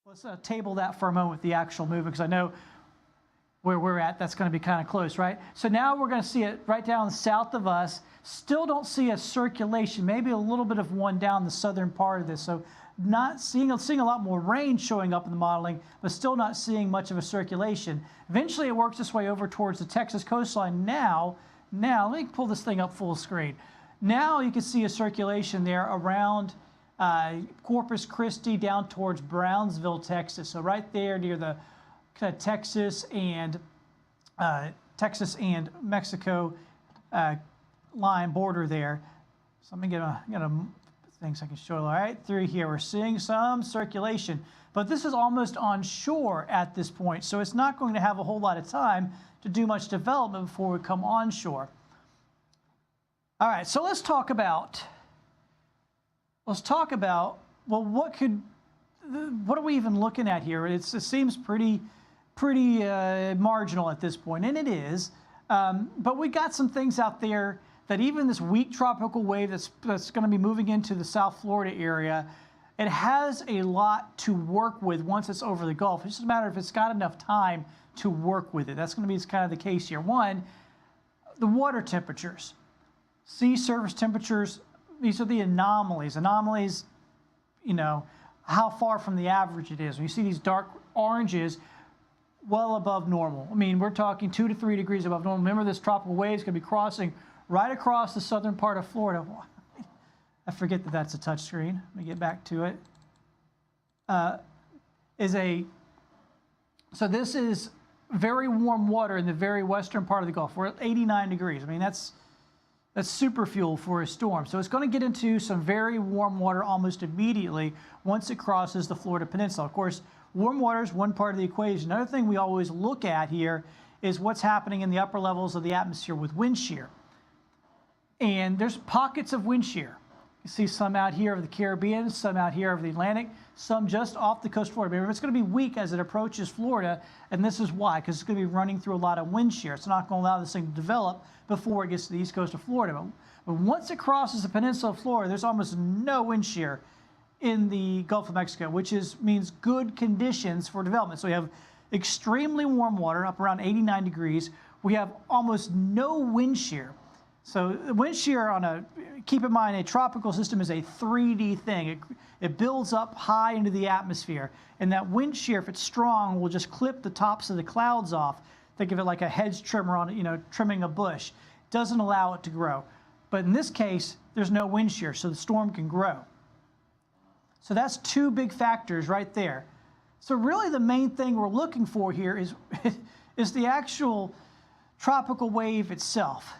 Let's table that for a moment with the actual movement, because I know where we're at, that's going to be kind of close, right? So now we're going to see it right down south of us. Still don't see a circulation, maybe a little bit of one down the southern part of this. So not seeing a lot more rain showing up in the modeling, but still not seeing much of a circulation. Eventually it works its way over towards the Texas coastline. Now, let me pull this thing up full screen. Now you can see a circulation there around Corpus Christi down towards Brownsville, Texas. So right there near the kind of Texas and Mexico line border there. So let me get a things I can show. All right, through here we're seeing some circulation, but this is almost on shore at this point, so it's not going to have a whole lot of time to do much development before we come onshore. All right, so let's talk about well, what are we even looking at here? It seems pretty marginal at this point, and it is. But we got some things out there that even this weak tropical wave that's going to be moving into the South Florida area, it has a lot to work with once it's over the Gulf. It's just a matter of if it's got enough time to work with it. That's going to be kind of the case here. One, the water temperatures, sea surface temperatures. These are the anomalies. Anomalies, you know, how far from the average it is. When you see these dark oranges, well above normal. I mean, we're talking 2 to 3 degrees above normal. Remember, this tropical wave is going to be crossing right across the southern part of Florida. I forget that that's a touch screen. Let me get back to it. So this is very warm water in the very western part of the Gulf. We're at 89 degrees. I mean, that's super fuel for a storm. So it's going to get into some very warm water almost immediately once it crosses the Florida Peninsula. Of course, warm water is one part of the equation. Another thing we always look at here is what's happening in the upper levels of the atmosphere with wind shear. And there's pockets of wind shear. You see some out here of the Caribbean, some out here of the Atlantic, some just off the coast of Florida. Remember, it's going to be weak as it approaches Florida, and this is why, because it's going to be running through a lot of wind shear. It's not going to allow this thing to develop before it gets to the east coast of Florida. But once it crosses the peninsula of Florida, there's almost no wind shear in the Gulf of Mexico, which means good conditions for development. So we have extremely warm water, up around 89 degrees. We have almost no wind shear. So wind shear keep in mind, a tropical system is a 3D thing. It builds up high into the atmosphere. And that wind shear, if it's strong, will just clip the tops of the clouds off. Think of it like a hedge trimmer trimming a bush. It doesn't allow it to grow. But in this case, there's no wind shear, so the storm can grow. So that's two big factors right there. So really the main thing we're looking for here is the actual tropical wave itself.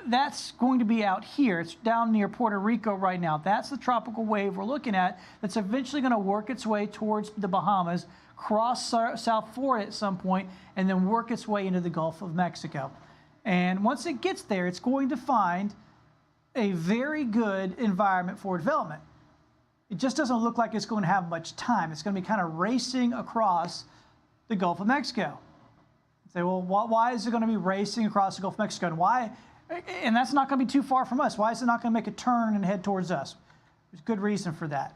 That's going to be out here. It's down near Puerto Rico right now. That's the tropical wave we're looking at that's eventually going to work its way towards the Bahamas, cross South Florida at some point, and then work its way into the Gulf of Mexico. And once it gets there, it's going to find a very good environment for development. It just doesn't look like it's going to have much time. It's going to be kind of racing across the Gulf of Mexico. You say, well, why is it going to be racing across the Gulf of Mexico? And why? And that's not going to be too far from us. Why is it not going to make a turn and head towards us? There's good reason for that.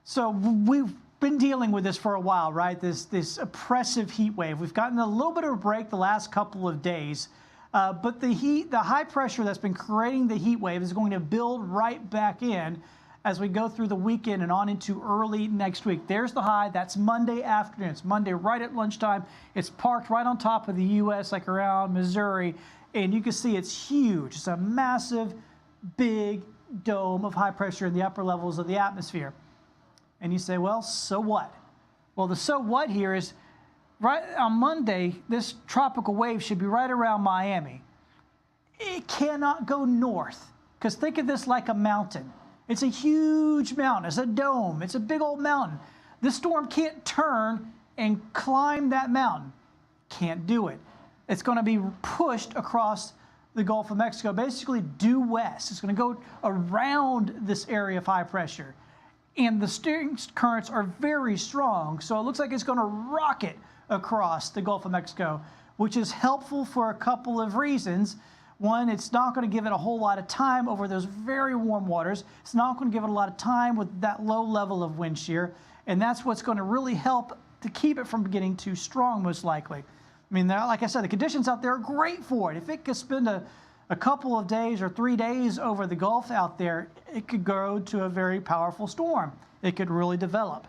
So we've been dealing with this for a while, right? This oppressive heat wave. We've gotten a little bit of a break the last couple of days. But the high pressure that's been creating the heat wave is going to build right back in as we go through the weekend and on into early next week. There's the high. That's Monday afternoon. It's Monday right at lunchtime. It's parked right on top of the U.S., like around Missouri. And you can see it's huge. It's a massive, big dome of high pressure in the upper levels of the atmosphere. And you say, well, so what? Well, the so what here is right on Monday, this tropical wave should be right around Miami. It cannot go north, because think of this like a mountain. It's a huge mountain. It's a dome. It's a big old mountain. This storm can't turn and climb that mountain. Can't do it. It's going to be pushed across the Gulf of Mexico, basically due west. It's going to go around this area of high pressure. And the steering currents are very strong, so it looks like it's going to rocket across the Gulf of Mexico, which is helpful for a couple of reasons. One, it's not going to give it a whole lot of time over those very warm waters. It's not going to give it a lot of time with that low level of wind shear. And that's what's going to really help to keep it from getting too strong, most likely. I mean, like I said, the conditions out there are great for it. If it could spend a couple of days or 3 days over the Gulf out there, it could grow to a very powerful storm. It could really develop.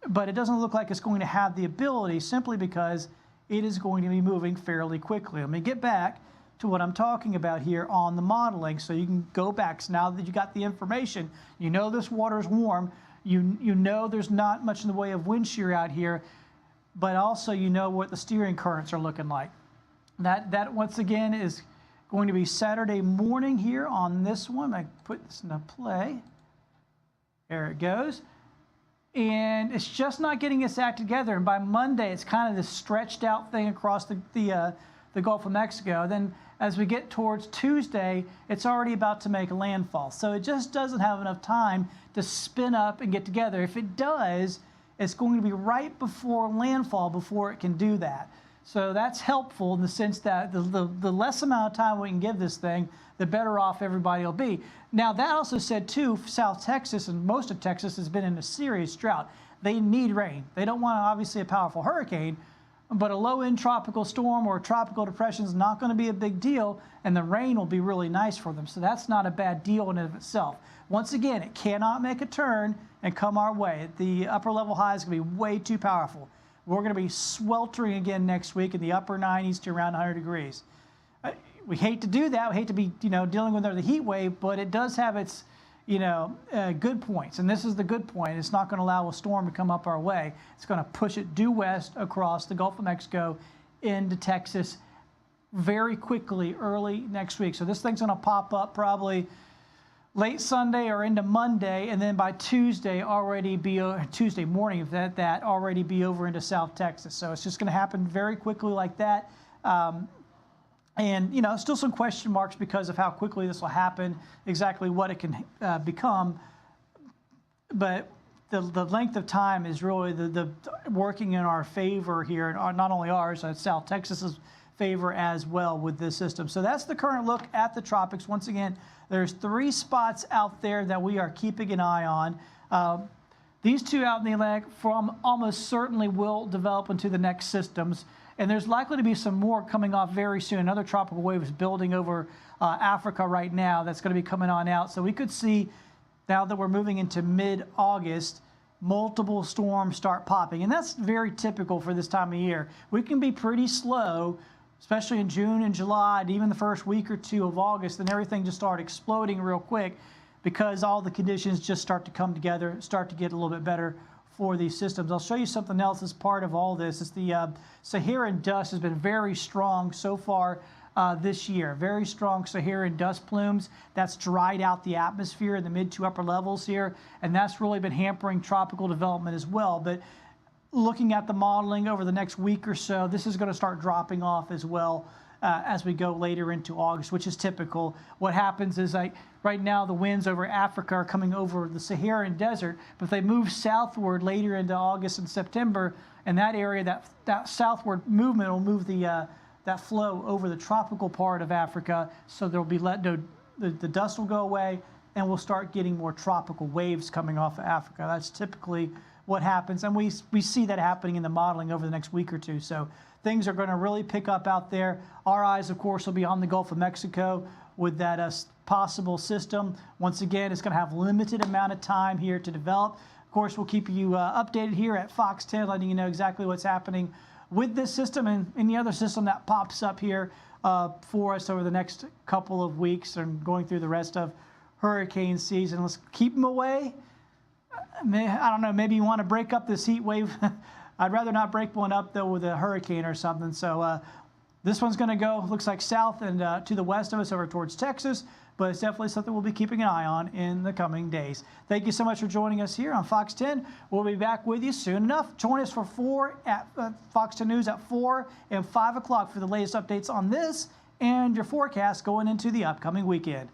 But it doesn't look like it's going to have the ability simply because it is going to be moving fairly quickly. Let me get back to what I'm talking about here on the modeling so you can go back. So now that you got the information, you know this water is warm, you know there's not much in the way of wind shear out here, but also you know what the steering currents are looking like. That once again is going to be Saturday morning here on this one. I put this into play. There it goes. And it's just not getting its act together. And by Monday, it's kind of this stretched out thing across the Gulf of Mexico. Then as we get towards Tuesday, it's already about to make landfall. So it just doesn't have enough time to spin up and get together. If it does, it's going to be right before landfall before it can do that. So that's helpful in the sense that the less amount of time we can give this thing, the better off everybody will be. Now, that also said, too, South Texas and most of Texas has been in a serious drought. They need rain. They don't want, obviously, a powerful hurricane, but a low-end tropical storm or tropical depression is not going to be a big deal, and the rain will be really nice for them. So that's not a bad deal in and of itself. Once again, it cannot make a turn and come our way. The upper-level high is going to be way too powerful. We're going to be sweltering again next week in the upper 90s to around 100 degrees. We hate to do that. We hate to be, dealing with the heat wave, but it does have its, good points. And this is the good point. It's not going to allow a storm to come up our way. It's going to push it due west across the Gulf of Mexico into Texas very quickly early next week. So this thing's going to pop up probably late Sunday or into Monday, and then by Tuesday Tuesday morning, that already be over into South Texas. So it's just going to happen very quickly like that. And, still some question marks because of how quickly this will happen, exactly what it can become. But the length of time is really the working in our favor here, and not only ours, South Texas's favor as well with this system. So that's the current look at the tropics. Once again, there's 3 spots out there that we are keeping an eye on. These 2 out in the Atlantic almost certainly will develop into the next systems. And there's likely to be some more coming off very soon. Another tropical wave is building over Africa right now that's going to be coming on out. So we could see, now that we're moving into mid-August, multiple storms start popping. And that's very typical for this time of year. We can be pretty slow, especially in June and July, and even the first week or 2 of August, and everything just starts exploding real quick because all the conditions just start to come together, start to get a little bit better for these systems. I'll show you something else as part of all this. It's the Saharan dust has been very strong so far this year. Very strong Saharan dust plumes. That's dried out the atmosphere in the mid to upper levels here, and that's really been hampering tropical development as well. But looking at the modeling over the next week or so, this is going to start dropping off as well as we go later into August, which is typical. What happens is right now the winds over Africa are coming over the Saharan desert, but if they move southward later into August and September, and that area, that southward movement will move that flow over the tropical part of Africa, so there'll be the dust will go away, and we'll start getting more tropical waves coming off of Africa. That's typically what happens, and we see that happening in the modeling over the next week or 2. So things are going to really pick up out there. Our eyes, of course, will be on the Gulf of Mexico with that possible system. Once again, it's going to have limited amount of time here to develop. Of course, we'll keep you updated here at Fox 10, letting you know exactly what's happening with this system and any other system that pops up here for us over the next couple of weeks and going through the rest of hurricane season. Let's keep them away. I don't know, maybe you want to break up this heat wave. I'd rather not break one up, though, with a hurricane or something. So this one's going to go, looks like south and to the west of us over towards Texas, but it's definitely something we'll be keeping an eye on in the coming days. Thank you so much for joining us here on Fox 10. We'll be back with you soon enough. Join us for Fox 10 News at 4 and 5 o'clock for the latest updates on this and your forecast going into the upcoming weekend.